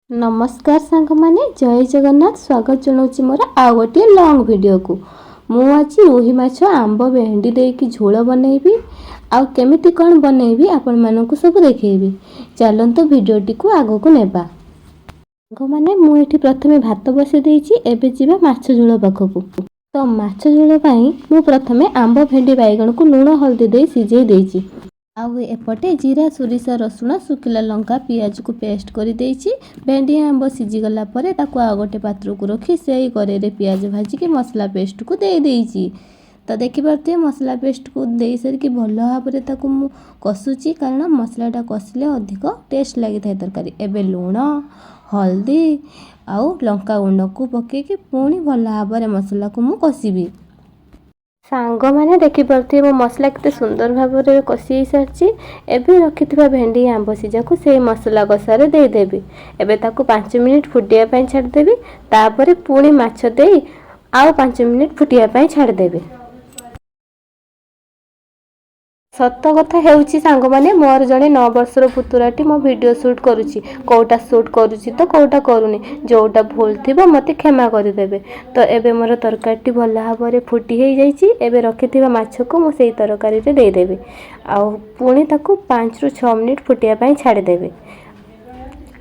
नमस्कार सांग माने जय जगन्नाथ स्वागत जनाऊँ मोर आ गोटे लंग वीडियो को मु आज रोही माछ आंब भेंडी देकी झोल बनैबी आउ केमिति कौन बनैबी आपण मानकु सब देखैबी। चलंतु वीडियोटी को आगो को नेबा। सांग माने मु एठी प्रथमे भात बसे देइची एबे जिबा माछ झोल पाखकु। तो माछ झोल पई मु प्रथमे आंब भेंडी बैगण को लूण हल्दी दे सिझे देइची। आउ एपटे जीरा सोरिष रसुण सुखिला लंका पियाज को पेस्ट कर देइची। भेंडी आंब सिझी गला परे ताको आ गोटे पात्र को रखी सेई करेरे पियाज भाजी के मसला पेस्ट को दे देइची। तो देखि पारते मसला पेस्ट को दे सर कि भल भाबरे ताको मु कसुची कारण मसलाटा कसिले अधिक टेस्ट लागि थाए तरकारी। एबे लूण हल्दी आउ लंका गुंड को पके कि पुणी भल भाबरे मसला को मु कसिबी। सांग माने देखि पारथि मो मसला केते सुंदर भाबरे कसी सारची। एबे रखिथिबा भेंडी आंब सिजा को से मसला कसारे दे देबी। एबे ताको 5 मिनिट फुटिया पई छाड़ देबी। तापरे पुणी माछ देई आउ 5 मिनिट फुटिया पई छाड़ देबी। सत कथा हेउची सांग माने मोर जणे 9 वर्षर पुतुराटी मो वीडियो शूट करूची। कोटा शूट करूची तो कोटा करूनी जोटा भूल थिबो मते क्षमा करि देबे। तो एबे मोर तरकारीटी भल भाबरे फुटी हे जाईची। एबे रखिथिबा माछ को मो सेई तरकारी रे दे देबे आउ पुणी ताको 5 रु 6 मिनिट फुटिया पई छाड़ देबे।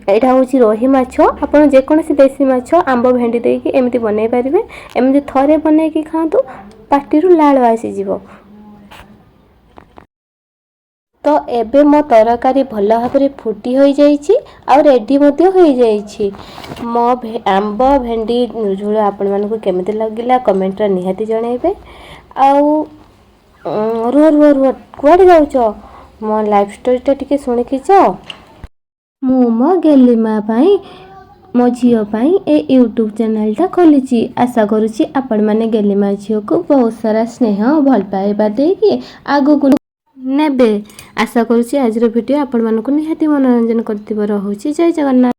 एटा होची रोही माछ। आपण जे कोनसी देसी माछ आंब भेंडी देकी एमिति बनै परिबे। एमिति थरे बनै की खांतु पाटी रु लाळ आसी जीवो। तो एबे मो तरकारी भल भाबरे फुटी हो जाइछि आ रेडी मध्य हो जाइछि। मो आंब भेंडी झोल आपण मानकु केमिति लागिला कमेंट रे निहाती जणाइबे। आउ रुह कुआडे जाउछो मो लाइफ स्टोरीटा टिके सुनि खिचो। मु मो गेलीमा पई मो झियो पई ए यूट्यूब चैनल टा खोलिछि। आशा करूछि आपण माने गेलीमा झियो को बहुत सारा स्नेह भल पाइबा देकी आगो को नेबे। आशा करूछि आज वीडियो आपण मानकु निहाती मनोरंजन करथिबो रहउछि। जय जगन्नाथ।